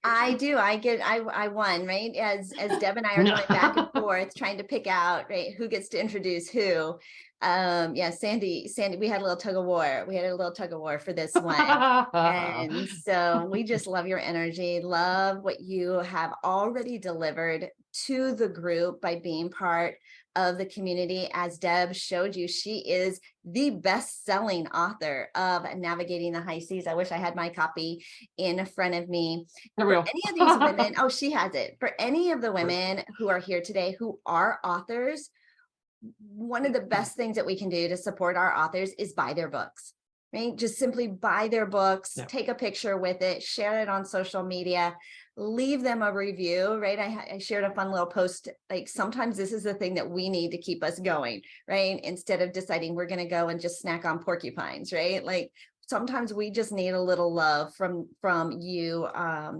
I do. I won, right? As Deb and I are going back and forth trying to pick out, right, who gets to introduce who. Yeah, Sandy, we had a little tug of war. We had a little tug of war for this one. And so we just love your energy, love what you have already delivered to the group by being part of the community. As Deb showed you, she is the best-selling author of Navigating the High Seas. I wish I had my copy in front of me. There we For go. any of these women, oh, she has it. For any of the women who are here today who are authors, one of the best things that we can do to support our authors is buy their books, right? Just simply buy their books, Yeah. take a picture with it, share it on social media, leave them a review, right? I shared a fun little post, like sometimes this is the thing that we need to keep us going, right? Instead of deciding we're going to go and just snack on porcupines, right? Like sometimes we just need a little love from you,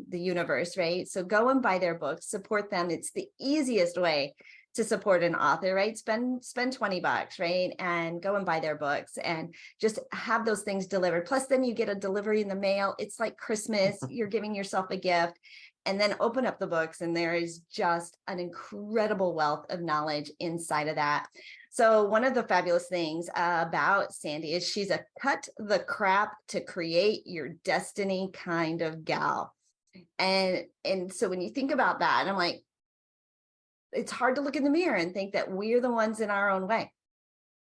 the universe, right? So go and buy their books, support them. It's the easiest way to support an author, right? Spend $20, right? And go and buy their books and just have those things delivered. Plus then you get a delivery in the mail. It's like Christmas, you're giving yourself a gift, and then open up the books and there is just an incredible wealth of knowledge inside of that. So one of the fabulous things about Sandy is she's a cut the crap to create your destiny kind of gal. And so when you think about that, I'm like, it's hard to look in the mirror and think that we're the ones in our own way,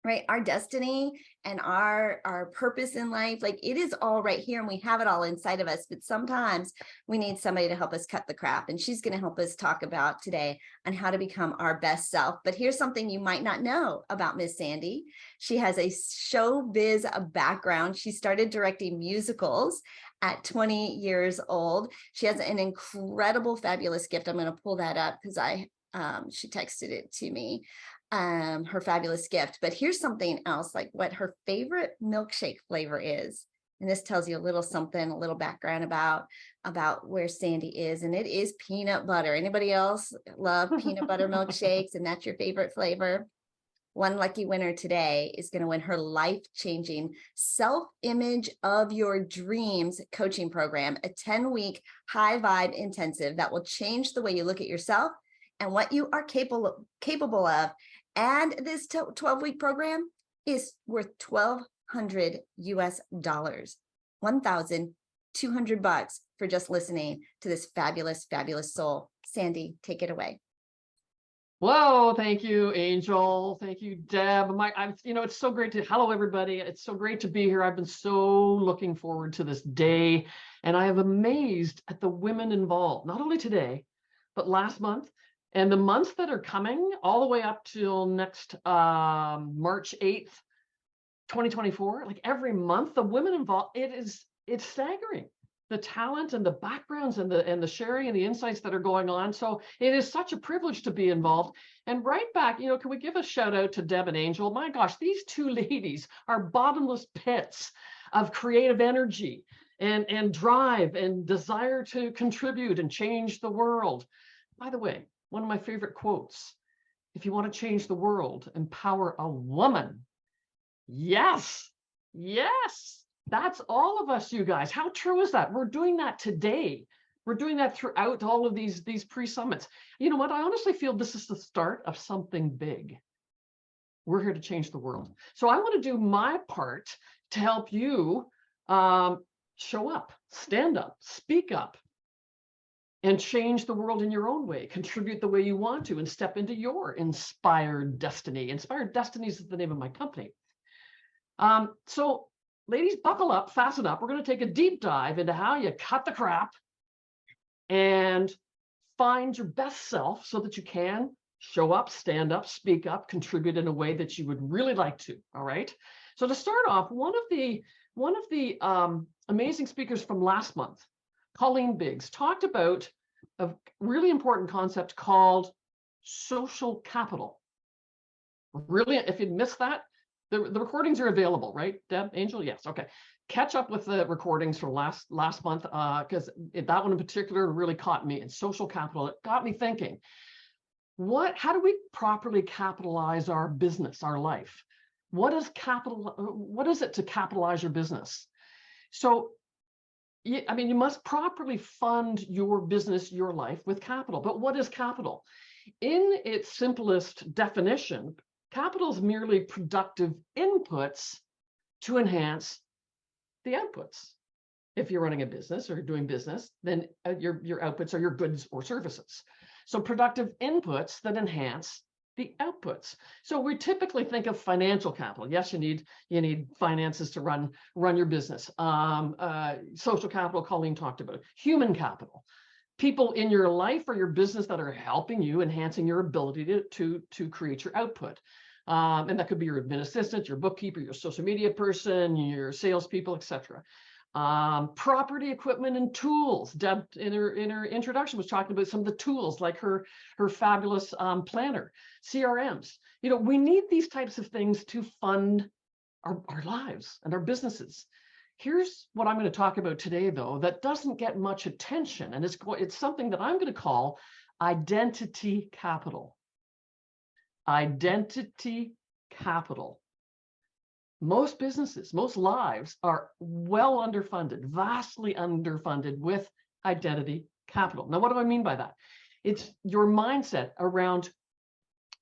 right? Our destiny and our purpose in life, like it is all right here and we have it all inside of us, but sometimes we need somebody to help us cut the crap. And she's going to help us talk about today on how to become our best self. But here's something you might not know about Miss Sandy. She has a showbiz background. She started directing musicals at 20 years old. She has an incredible, fabulous gift. I'm going to pull that up because she texted it to me, her fabulous gift. But here's something else, like what her favorite milkshake flavor is. And this tells you a little something, a little background about where Sandy is. And it is peanut butter. Anybody else love peanut butter milkshakes? And that's your favorite flavor? One lucky winner today is going to win her life-changing self-image of your dreams coaching program, a 10-week high vibe intensive that will change the way you look at yourself and what you are capable of. And this 12-week program is worth $1,200 US, $1,200 for just listening to this fabulous, fabulous soul. Sandy, take it away. Whoa, thank you, Angel. Thank you, Deb. It's so great to, hello, everybody. It's so great to be here. I've been so looking forward to this day, and I am amazed at the women involved, not only today, but last month, and the months that are coming all the way up till next March 8th, 2024. Like every month, the women involved, it's staggering. The talent and the backgrounds and the sharing and the insights that are going on. So it is such a privilege to be involved. And right back, can we give a shout out to Deb and Angel? My gosh, these two ladies are bottomless pits of creative energy and drive and desire to contribute and change the world. By the way, one of my favorite quotes, if you want to change the world, empower a woman. Yes, yes. That's all of us, you guys. How true is that? We're doing that today. We're doing that throughout all of these pre-summits. You know what? I honestly feel this is the start of something big. We're here to change the world. So I want to do my part to help you show up, stand up, speak up, and change the world in your own way. Contribute the way you want to and step into your inspired destiny. Inspired Destinies is the name of my company. So ladies, buckle up, fasten up. We're going to take a deep dive into how you cut the crap and find your best self so that you can show up, stand up, speak up, contribute in a way that you would really like to. All right. So to start off, one of the amazing speakers from last month, Colleen Biggs, talked about a really important concept called social capital. Really, if you missed that, the recordings are available, right, Deb, Angel? Yes, okay. Catch up with the recordings from last month, because that one in particular really caught me. And social capital, it got me thinking, how do we properly capitalize our business, our life? What is it to capitalize your business? So I mean, you must properly fund your business, your life with capital. But what is capital? In its simplest definition, capital is merely productive inputs to enhance the outputs. If you're running a business or doing business, then your outputs are your goods or services. So productive inputs that enhance the outputs. So we typically think of financial capital. Yes, you need finances to run your business. Social capital, Colleen talked about. Human capital, people in your life or your business that are helping you, enhancing your ability to create your output. And that could be your admin assistant, your bookkeeper, your social media person, your salespeople, etc. Property, equipment, and tools. Deb, in her introduction, was talking about some of the tools, like her fabulous planner, CRMs. You know, we need these types of things to fund our lives and our businesses. Here's what I'm going to talk about today, though, that doesn't get much attention, and it's something that I'm going to call identity capital. Identity capital. Most businesses, most lives are well underfunded, vastly underfunded with identity capital. Now, what do I mean by that? It's your mindset around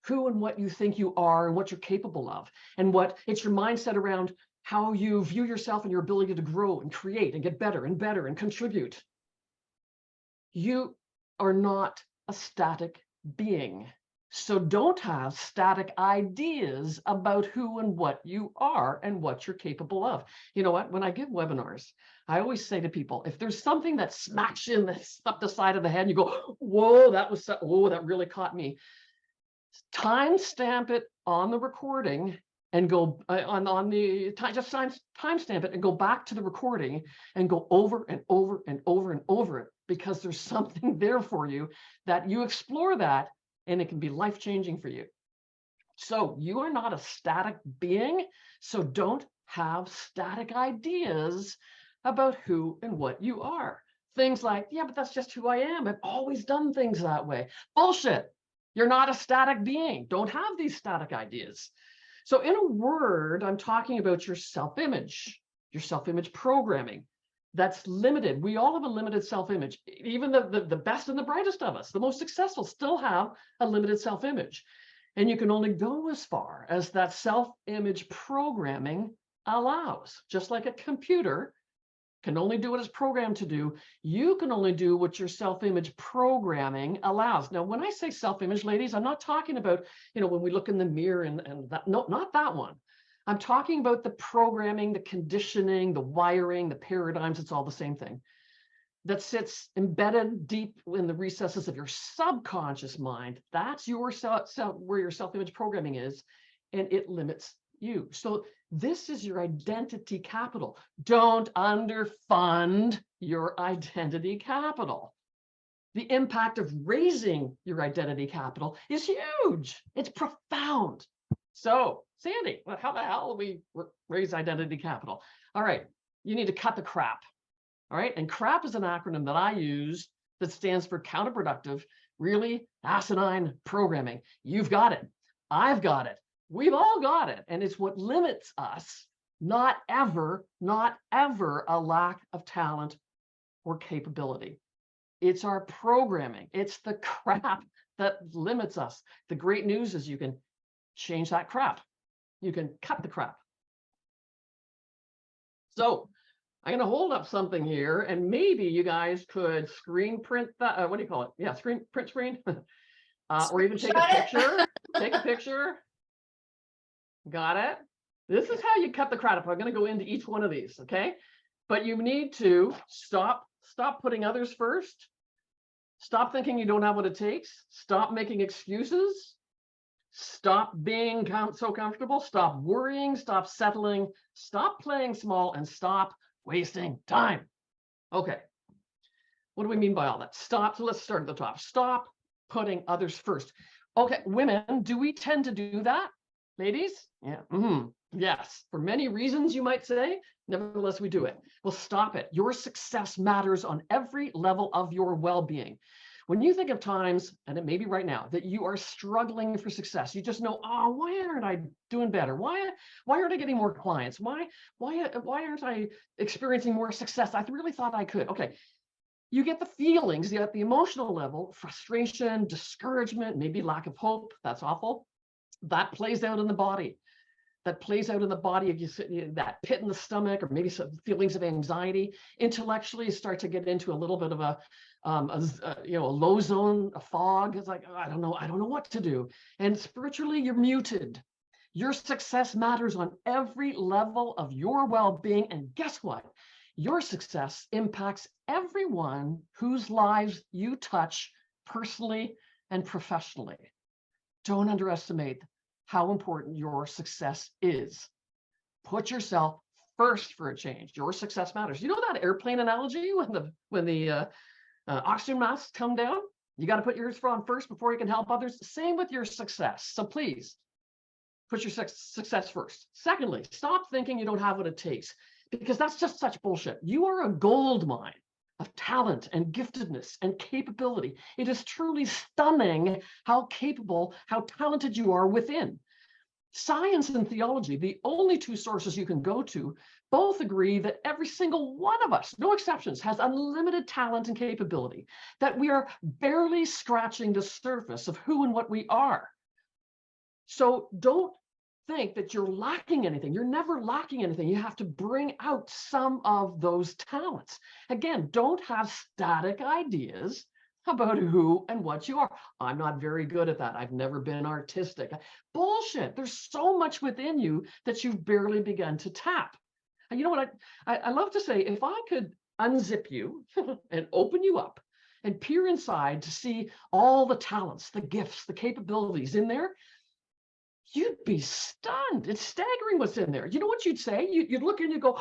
who and what you think you are and what you're capable of. And it's your mindset around how you view yourself and your ability to grow and create and get better and better and contribute. You are not a static being. So don't have static ideas about who and what you are and what you're capable of. You know what? When I give webinars, I always say to people, if there's something that smacks you up the side of the head and you go, whoa, that really caught me. Timestamp it on the recording and go just timestamp it and go back to the recording and go over and over and over and over it, because there's something there for you that you explore that. And it can be life-changing for you. So you are not a static being, so don't have static ideas about who and what you are. Things like, yeah, but that's just who I am. I've always done things that way. Bullshit. You're not a static being. Don't have these static ideas. So in a word, I'm talking about your self-image programming. That's limited. We all have a limited self-image. Even the best and the brightest of us, the most successful, still have a limited self-image. And you can only go as far as that self-image programming allows. Just like a computer can only do what it's programmed to do, you can only do what your self-image programming allows. Now, when I say self-image, ladies, I'm not talking about, when we look in the mirror and that, no, not that one. I'm talking about the programming, the conditioning, the wiring, the paradigms. It's all the same thing that sits embedded deep in the recesses of your subconscious mind. That's your where your self-image programming is, and it limits you. So this is your identity capital. Don't underfund your identity capital. The impact of raising your identity capital is huge. It's profound. So, Sandy, how the hell do we raise identity capital? All right, you need to cut the crap. All right, and CRAP is an acronym that I use that stands for counterproductive, really asinine programming. You've got it. I've got it. We've all got it. And it's what limits us, not ever a lack of talent or capability. It's our programming. It's the crap that limits us. The great news is you can change that crap. You can cut the crap. So I'm going to hold up something here, and maybe you guys could screen print that. What do you call it? Yeah, print screen, or even take a picture. Take a picture. Got it. This is how you cut the crap. I'm going to go into each one of these, okay? But you need to stop putting others first. Stop thinking you don't have what it takes. Stop making excuses. Stop being so comfortable. Stop worrying. Stop settling. Stop playing small, and stop wasting time. Okay. What do we mean by all that? Stop. So let's start at the top. Stop putting others first. Okay, women, do we tend to do that? Ladies? Yeah. Yes. For many reasons, you might say. Nevertheless, we do it. Well, stop it. Your success matters on every level of your well-being. When you think of times, and it may be right now, that you are struggling for success, you just know, oh, why aren't I doing better? Why aren't I getting more clients? Why aren't I experiencing more success? I really thought I could. Okay, you get the feelings at the emotional level, frustration, discouragement, maybe lack of hope. That's awful. That plays out in the body. That plays out in the body of that pit in the stomach, or maybe some feelings of anxiety. Intellectually, you start to get into a little bit of a low zone, a fog. It's like, oh, I don't know what to do. And spiritually, you're muted. Your success matters on every level of your well-being. And guess what? Your success impacts everyone whose lives you touch personally and professionally. Don't underestimate how important your success is. Put yourself first for a change. Your success matters. You know that airplane analogy when the oxygen masks come down? You got to put yours on first before you can help others. Same with your success. So please put your success first. Secondly, stop thinking you don't have what it takes, because that's just such bullshit. You are a gold mine of talent and giftedness and capability. It is truly stunning how capable, how talented you are within. Science and theology, the only two sources you can go to, both agree that every single one of us, no exceptions, has unlimited talent and capability, that we are barely scratching the surface of who and what we are. So don't think that you're lacking anything. You're never lacking anything. You have to bring out some of those talents. Again, don't have static ideas about who and what you are. I'm not very good at that. I've never been artistic. Bullshit. There's so much within you that you've barely begun to tap. And you know what? I love to say, if I could unzip you and open you up and peer inside to see all the talents, the gifts, the capabilities in there, you'd be stunned. It's staggering what's in there. You know what you'd say? You'd look and you go,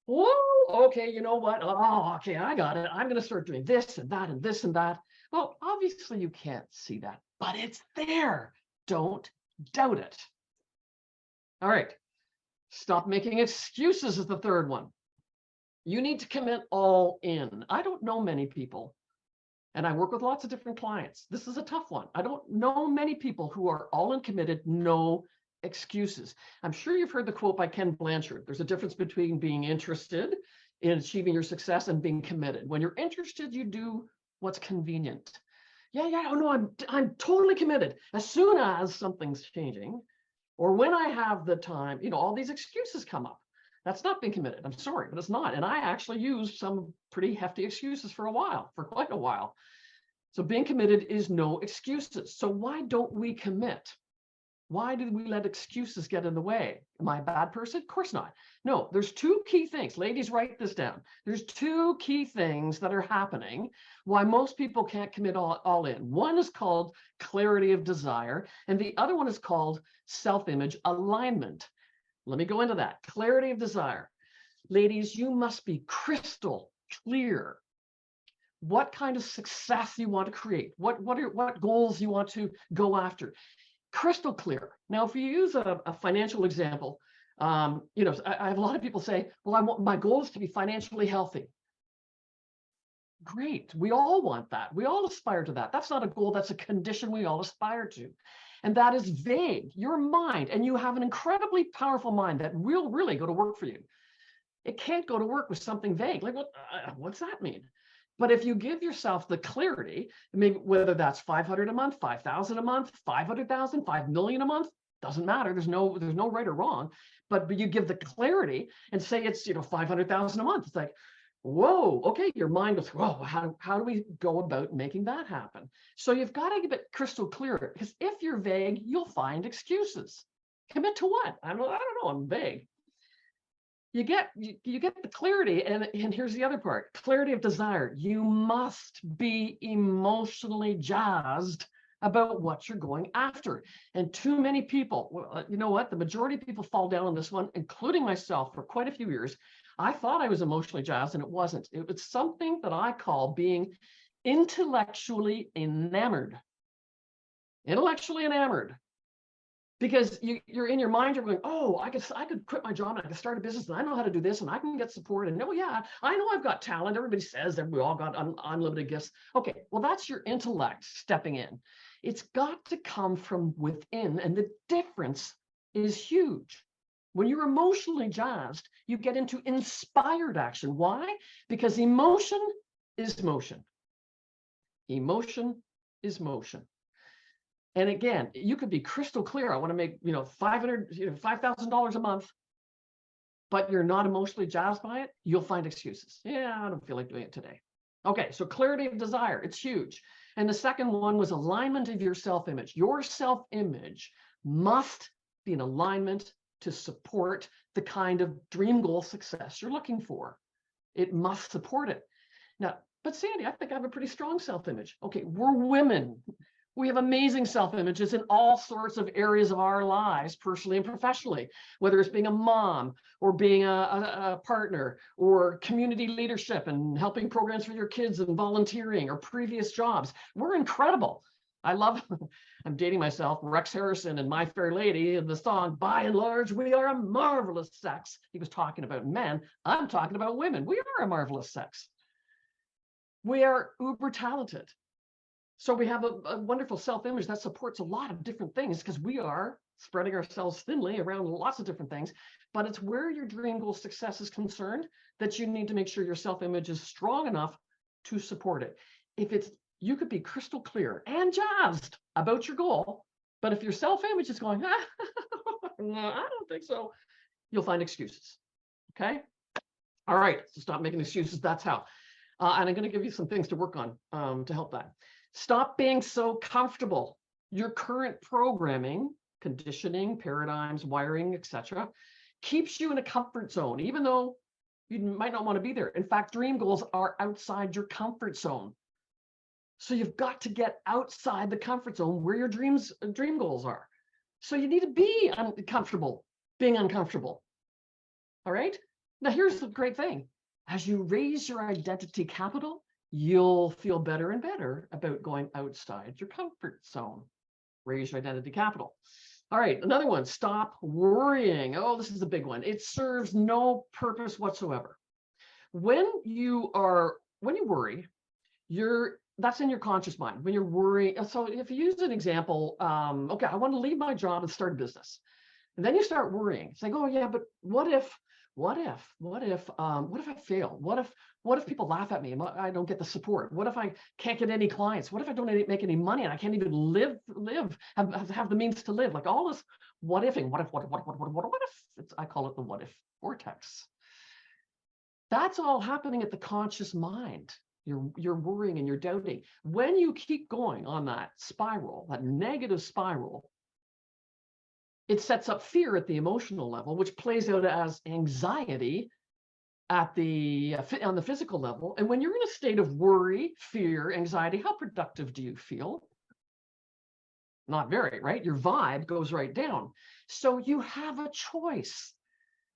whoa, okay, you know what? Oh, okay, I got it. I'm going to start doing this and that and this and that. Well, obviously you can't see that, but it's there. Don't doubt it. All right. Stop making excuses is the third one. You need to commit all in. I don't know many people, and I work with lots of different clients. This is a tough one. I don't know many people who are all in committed, no excuses. I'm sure you've heard the quote by Ken Blanchard. There's a difference between being interested in achieving your success and being committed. When you're interested, you do what's convenient. Oh no, I'm totally committed. As soon as something's changing, or when I have the time, all these excuses come up. That's not being committed. I'm sorry, but it's not. And I actually used some pretty hefty excuses for quite a while. So being committed is no excuses. So why don't we commit? Why did we let excuses get in the way? Am I a bad person? Of course not. No, there's two key things. Ladies, write this down. There's two key things that are happening why most people can't commit all in. One is called clarity of desire, and the other one is called self-image alignment. Let me go into that. Clarity of desire. Ladies, you must be crystal clear what kind of success you want to create, what goals you want to go after. Crystal clear. Now, if you use a financial example, I have a lot of people say, well, my goal is to be financially healthy. Great. We all want that. We all aspire to that. That's not a goal. That's a condition we all aspire to. And that is vague. Your mind, and you have an incredibly powerful mind that will really go to work for you. It can't go to work with something vague. Like, what's that mean? But if you give yourself the clarity, maybe whether that's 500 a month, 5,000 a month, 500,000, 5 million a month, doesn't matter. There's no right or wrong. But you give the clarity and say it's 500,000 a month. It's like, whoa, okay, your mind goes, whoa, how do we go about making that happen? So you've got to give it crystal clear, because if you're vague, you'll find excuses. Commit to what? I don't know, I'm vague. You get the clarity, and here's the other part, clarity of desire. You must be emotionally jazzed about what you're going after. And too many people, you know what? The majority of people fall down on this one, including myself, for quite a few years. I thought I was emotionally jazzed, and it wasn't. It was something that I call being intellectually enamored. Intellectually enamored. Because you're in your mind, you're going, oh, I could quit my job and I could start a business and I know how to do this and I can get support. And oh yeah, I know I've got talent. Everybody says that we all got unlimited gifts. Okay, well, that's your intellect stepping in. It's got to come from within, and the difference is huge. When you're emotionally jazzed, you get into inspired action. Why? Because emotion is motion. Emotion is motion. And again, you could be crystal clear. I want to make, $5,000 a month, but you're not emotionally jazzed by it. You'll find excuses. Yeah, I don't feel like doing it today. Okay, so clarity of desire, it's huge. And the second one was alignment of your self-image. Your self-image must be in alignment to support the kind of dream goal success you're looking for. It must support it. Now, but Sandy, I think I have a pretty strong self-image. Okay, we're women. We have amazing self-images in all sorts of areas of our lives, personally and professionally, whether it's being a mom or being a partner or community leadership and helping programs for your kids and volunteering or previous jobs. We're incredible. I love, I'm dating myself, Rex Harrison and My Fair Lady in the song, By and Large, We Are a Marvelous Sex. He was talking about men. I'm talking about women. We are a marvelous sex. We are uber talented. So we have a wonderful self-image that supports a lot of different things because we are spreading ourselves thinly around lots of different things. But it's where your dream goal success is concerned that you need to make sure your self-image is strong enough to support it. If it's, you could be crystal clear and jazzed about your goal, but if your self-image is going, no, I don't think so, you'll find excuses. Okay. All right. So stop making excuses. That's how. And I'm going to give you some things to work on to help that. Stop being so comfortable. Your current programming, conditioning, paradigms, wiring, etc., keeps you in a comfort zone, even though you might not want to be there. In fact, dream goals are outside your comfort zone. So you've got to get outside the comfort zone where your dream goals are. So you need to be uncomfortable, being uncomfortable. All right? Now, here's the great thing. As you raise your identity capital, you'll feel better and better about going outside your comfort zone. Raise your identity capital. All right, another one, stop worrying. Oh, this is a big one. It serves no purpose whatsoever. When you worry, that's in your conscious mind. When you're worrying, so if you use an example, okay, I want to leave my job and start a business. And then you start worrying. It's like, oh yeah, but what if I fail? What if people laugh at me and I don't get the support? What if I can't get any clients? What if I don't make any money and I can't even have the means to live? Like all this what ifing, what if? I call it the what if vortex. That's all happening at the conscious mind. You're worrying and you're doubting. When you keep going on that spiral, that negative spiral, it sets up fear at the emotional level, which plays out as anxiety on the physical level. And when you're in a state of worry, fear, anxiety, how productive do you feel? Not very, right? Your vibe goes right down. So you have a choice.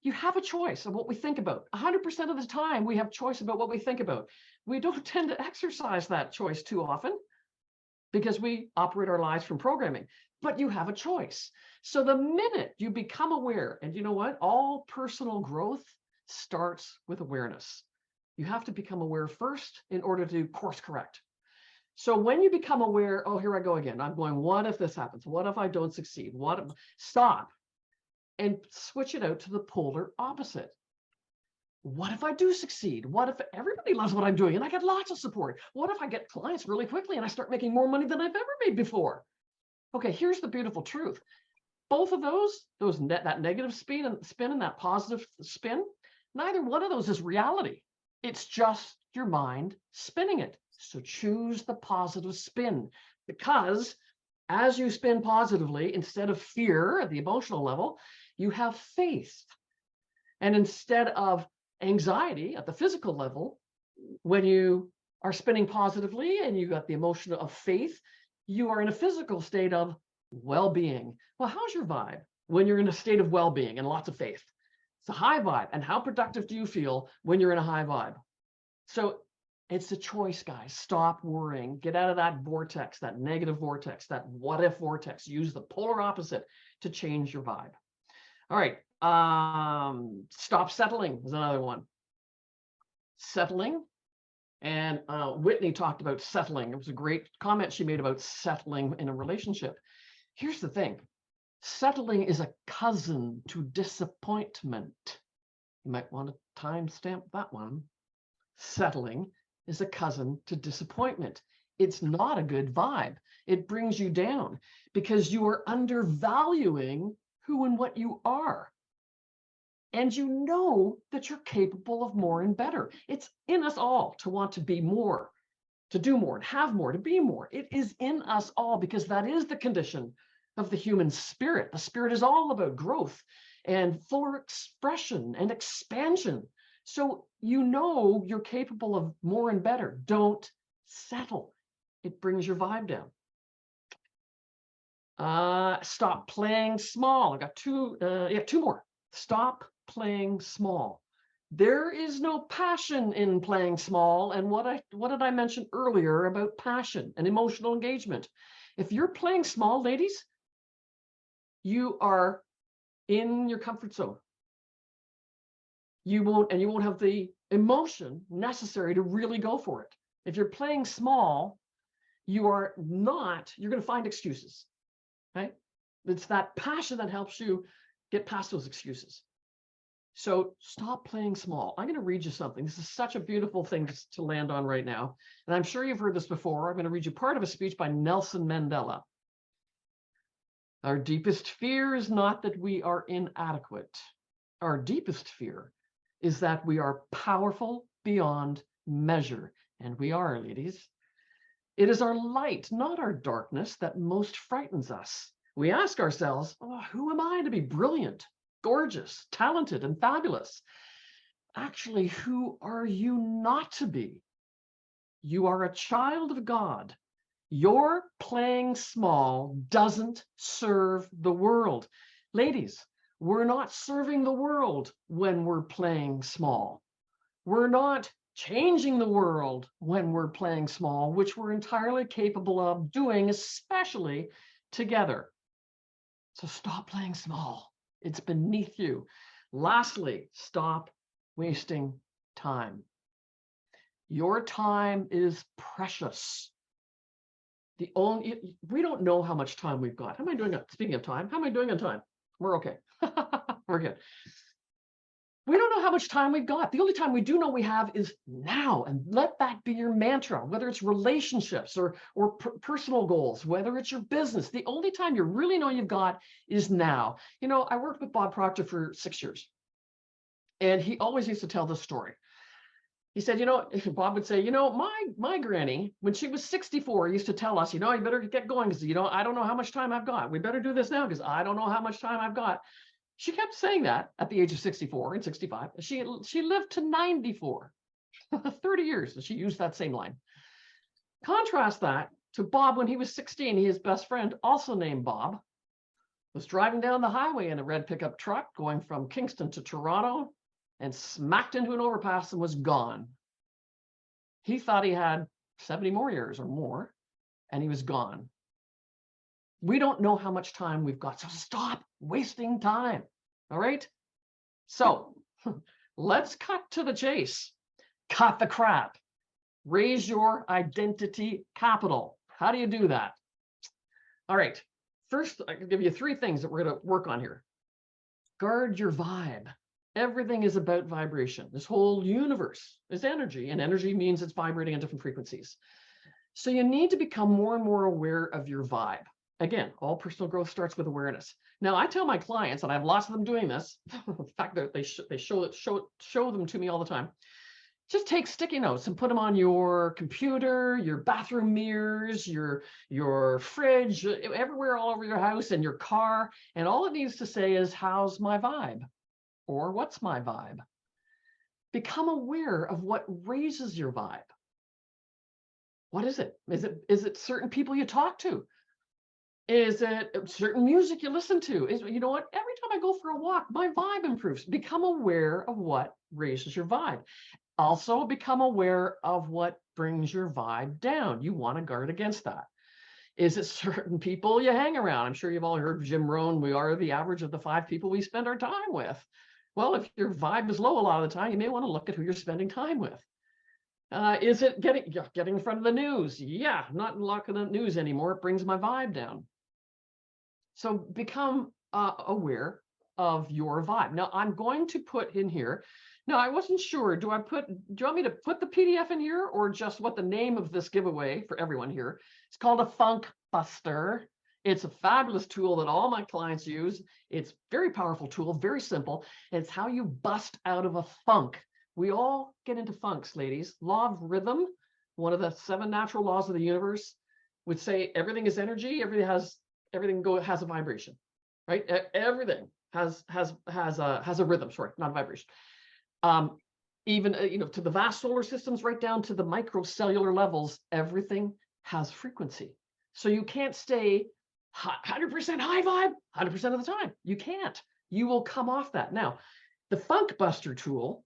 You have a choice of what we think about. 100% of the time, we have choice about what we think about. We don't tend to exercise that choice too often because we operate our lives from programming, but you have a choice. So the minute you become aware, and you know what? All personal growth starts with awareness. You have to become aware first in order to course correct. So when you become aware, oh, here I go again. I'm going, what if this happens? What if I don't succeed? Stop and switch it out to the polar opposite. What if I do succeed? What if everybody loves what I'm doing and I get lots of support? What if I get clients really quickly and I start making more money than I've ever made before? Okay, here's the beautiful truth. Both of that negative spin and that positive spin, neither one of those is reality. It's just your mind spinning it. So choose the positive spin, because as you spin positively, instead of fear at the emotional level, you have faith. And instead of anxiety at the physical level, when you are spinning positively and you got the emotion of faith, you are in a physical state of well-being. Well, how's your vibe when you're in a state of well-being and lots of faith? It's a high vibe. And how productive do you feel when you're in a high vibe? So It's a choice, guys. Stop worrying. Get out of that vortex, that negative vortex, that what if vortex. Use the polar opposite to change your vibe. All right. Stop settling is another one. Settling. And Whitney talked about settling. It was a great comment she made about settling in a relationship. Here's the thing. Settling is a cousin to disappointment. You might want to timestamp that one. Settling is a cousin to disappointment. It's not a good vibe. It brings you down because you are undervaluing who and what you are. And you know that you're capable of more and better. It's in us all to want to be more, to do more, and have more, to be more. It is in us all because that is the condition of the human spirit. The spirit is all about growth and fuller expression and expansion. So you know you're capable of more and better. Don't settle. It brings your vibe down. Stop playing small. I got two more. Stop playing small. There is no passion in playing small. And what did I mention earlier about passion and emotional engagement? If you're playing small, ladies, you are in your comfort zone. You won't have the emotion necessary to really go for it. If you're playing small, you're going to find excuses. Okay? It's that passion that helps you get past those excuses. So stop playing small. I'm going to read you something. This is such a beautiful thing to land on right now. And I'm sure you've heard this before. I'm going to read you part of a speech by Nelson Mandela. Our deepest fear is not that we are inadequate. Our deepest fear is that we are powerful beyond measure. And we are, ladies. It is our light, not our darkness, that most frightens us. We ask ourselves, oh, who am I to be brilliant, gorgeous, talented, and fabulous? Actually, who are you not to be? You are a child of God. Your playing small doesn't serve the world. Ladies, we're not serving the world when we're playing small. We're not changing the world when we're playing small, which we're entirely capable of doing, especially together. So stop playing small. It's beneath you. Lastly, stop wasting time. Your time is precious. We don't know how much time we've got. How am I doing? Speaking of time, how am I doing on time? We're okay. We're good. We don't know how much time we've got. The only time we do know we have is now. And let that be your mantra, whether it's relationships or personal goals, whether it's your business. The only time you really know you've got is now. You know, I worked with Bob Proctor for 6 years. And he always used to tell this story. He said, Bob would say, my granny, when she was 64, used to tell us, you better get going because, I don't know how much time I've got. We better do this now because I don't know how much time I've got. She kept saying that at the age of 64 and 65. She lived to 94, 30 years. And she used that same line. Contrast that to Bob when he was 16. His best friend, also named Bob, was driving down the highway in a red pickup truck going from Kingston to Toronto and smacked into an overpass and was gone. He thought he had 70 more years or more, and he was gone. We don't know how much time we've got, so stop wasting time, all right? So let's cut to the chase. Cut the crap. Raise your identity capital. How do you do that? All right, first, I can give you 3 things that we're going to work on here. Guard your vibe. Everything is about vibration. This whole universe is energy, and energy means it's vibrating at different frequencies. So you need to become more and more aware of your vibe. Again, all personal growth starts with awareness. Now, I tell my clients, and I have lots of them doing this. In fact, they show them to me all the time. Just take sticky notes and put them on your computer, your bathroom mirrors, your fridge, everywhere all over your house and your car. And all it needs to say is, how's my vibe? Or what's my vibe? Become aware of what raises your vibe. What is it? Is it certain people you talk to? Is it certain music you listen to? You know what? Every time I go for a walk, my vibe improves. Become aware of what raises your vibe. Also become aware of what brings your vibe down. You want to guard against that. Is it certain people you hang around? I'm sure you've all heard of Jim Rohn. We are the average of the 5 people we spend our time with. Well, if your vibe is low a lot of the time, you may want to look at who you're spending time with. Is it getting in front of the news? Yeah, not looking at the news anymore. It brings my vibe down. So become aware of your vibe. Now I'm going to put in here. Now I wasn't sure. Do you want me to put the PDF in here or just what the name of this giveaway for everyone here? It's called a Funk Buster. It's a fabulous tool that all my clients use. It's a very powerful tool, very simple. It's how you bust out of a funk. We all get into funks, ladies. Law of rhythm, one of the 7 natural laws of the universe, would say everything is energy. Everything has a vibration, right? Everything has a rhythm. Sorry, not a vibration. Even to the vast solar systems, right down to the microcellular levels, everything has frequency. So you can't stay 100% high vibe 100% of the time. You can't. You will come off that. Now, the Funk Buster tool,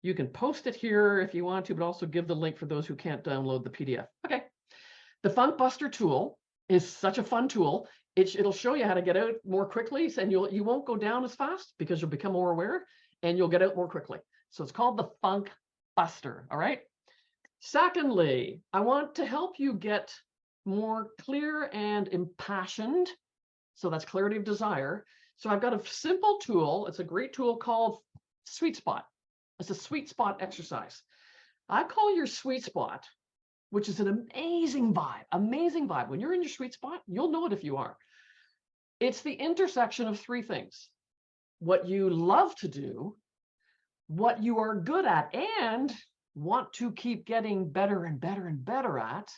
you can post it here if you want to, but also give the link for those who can't download the PDF. Okay. The Funk Buster tool is such a fun tool. It'll show you how to get out more quickly, and you won't go down as fast because you'll become more aware and you'll get out more quickly. So it's called the Funk Buster. All right. Secondly, I want to help you get more clear and impassioned. So that's clarity of desire. So I've got a simple tool. It's a great tool called Sweet Spot. It's a sweet spot exercise. I call your sweet spot, which is an amazing vibe, amazing vibe. When you're in your sweet spot, you'll know it if you are. It's the intersection of 3 things: what you love to do, what you are good at and want to keep getting better and better and better at,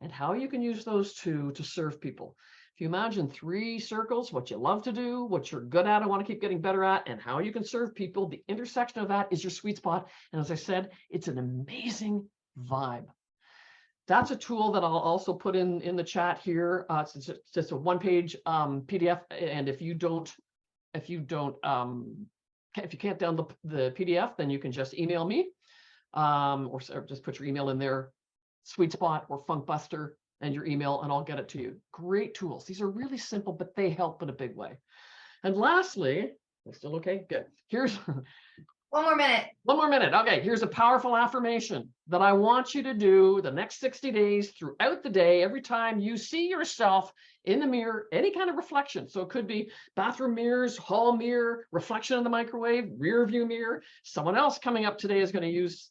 and how you can use those 2 to serve people. If you imagine 3 circles, what you love to do, what you're good at and want to keep getting better at, and how you can serve people, the intersection of that is your sweet spot. And as I said, it's an amazing vibe. That's a tool that I'll also put in the chat here. It's just a 1-page PDF. And if you can't download the PDF, then you can just email me or just put your email in there, Sweet Spot or Funk Buster, and your email, and I'll get it to you. Great tools. These are really simple, but they help in a big way. And lastly, still okay? Good. Here's One more minute. 1 more minute. Okay, here's a powerful affirmation that I want you to do the next 60 days throughout the day. Every time you see yourself in the mirror, any kind of reflection. So it could be bathroom mirrors, hall mirror, reflection in the microwave, rear view mirror. Someone else coming up today is going to use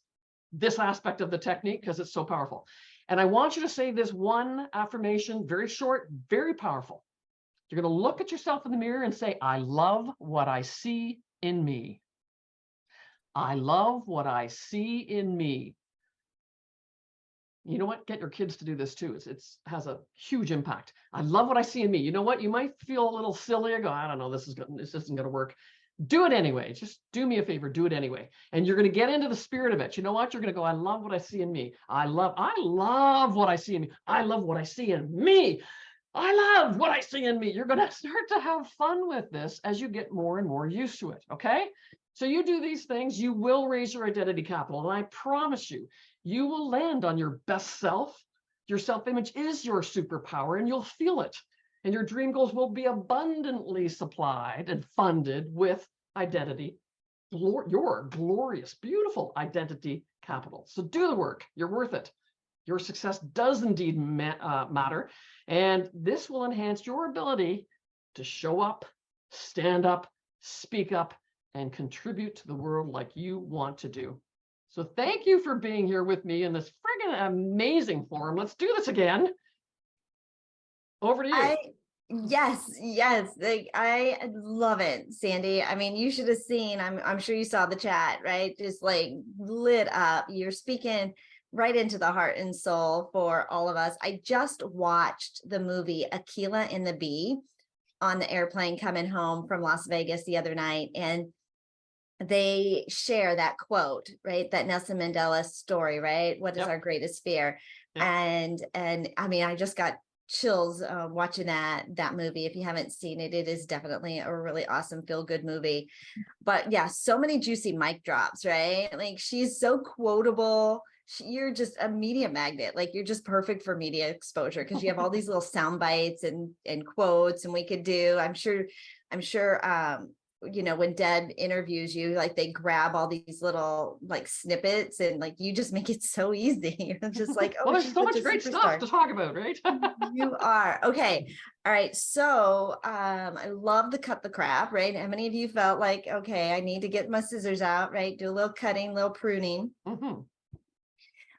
this aspect of the technique because it's so powerful. And I want you to say this one affirmation, very short, very powerful. You're going to look at yourself in the mirror and say, I love what I see in me. I love what I see in me. You know what? Get your kids to do this too. It has a huge impact. I love what I see in me. You know what? You might feel a little silly. Go, I don't know, this isn't going to work. Do it anyway. Just do me a favor. Do it anyway. And you're going to get into the spirit of it. You know what? You're going to go, I love what I see in me. I love what I see in me. I love what I see in me. I love what I see in me. You're going to start to have fun with this as you get more and more used to it. Okay? So you do these things, you will raise your identity capital. And I promise you, you will land on your best self. Your self-image is your superpower, and you'll feel it. And your dream goals will be abundantly supplied and funded with identity, your glorious, beautiful identity capital. So do the work. You're worth it. Your success does indeed matter. And this will enhance your ability to show up, stand up, speak up, and contribute to the world like you want to do. So thank you for being here with me in this friggin' amazing forum. Let's do this again. Over to you. Yes. Like, I love it, Sandy. I mean, you should have seen, I'm sure you saw the chat, right? Just like lit up. You're speaking right into the heart and soul for all of us. I just watched the movie Aquila and the Bee on the airplane coming home from Las Vegas the other night. And they share that quote, right? That Nelson Mandela story, right? What is our greatest fear? Yep. And I mean, I just got chills watching that movie. If you haven't seen it, it is definitely a really awesome feel-good movie. But yeah, so many juicy mic drops, right? Like she's so quotable. You're just a media magnet. Like you're just perfect for media exposure because you have all these little sound bites and quotes, and we could do. I'm sure. When Deb interviews you, like they grab all these little like snippets, and like you just make it so easy. You're just like, oh, Well, there's she's so such much a great superstar. stuff to talk about, right? You are. Okay. All right. So I love the cut the crap, right? How many of you felt like, okay, I need to get my scissors out, right? Do a little cutting, little pruning. Mm-hmm.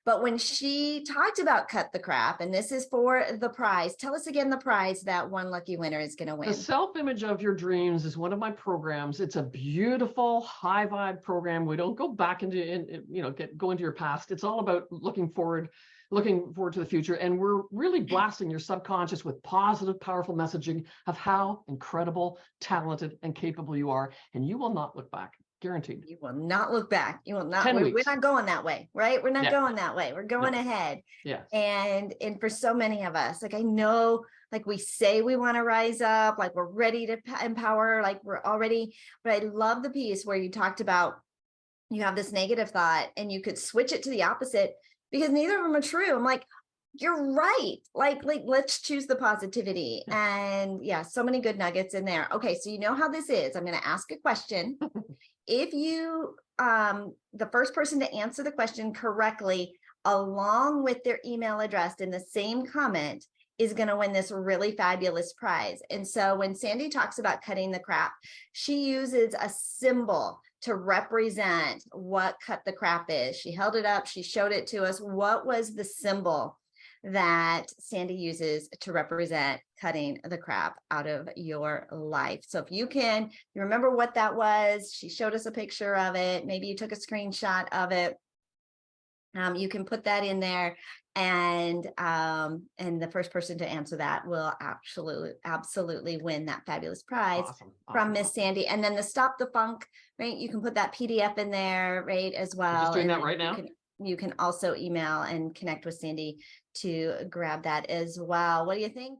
But when she talked about cut the crap, and this is for the prize, tell us again the prize that one lucky winner is going to win. The self-image of your dreams is one of my programs. It's a beautiful high vibe program. We don't go back go into your past. It's all about looking forward to the future. And we're really blasting your subconscious with positive, powerful messaging of how incredible, talented, and capable you are. And you will not look back. Guaranteed. You will not look back. You will not. 10 We're weeks. not going that way, right? We're not going that way. We're going ahead. Yeah. And for so many of us, like I know, like we say we want to rise up, like we're ready to empower, like we're already. But I love the piece where you talked about you have this negative thought and you could switch it to the opposite because neither of them are true. I'm like, you're right. Like let's choose the positivity. And yeah, so many good nuggets in there. Okay, so you know how this is. I'm going to ask a question. If you, the first person to answer the question correctly, along with their email address in the same comment, is going to win this really fabulous prize. And so when Sandy talks about cutting the crap, she uses a symbol to represent what cut the crap is. She held it up. She showed it to us. What was the symbol that Sandy uses to represent cutting the crap out of your life? So if you remember what that was, she showed us a picture of it. Maybe you took a screenshot of it. You can put that in there, and the first person to answer that will absolutely win that fabulous prize from Miss Sandy. And then the Stop the Funk, right? You can put that PDF in there, right, as well. I'm just doing and that right now. You can also email and connect with Sandy to grab that as well. What do you think?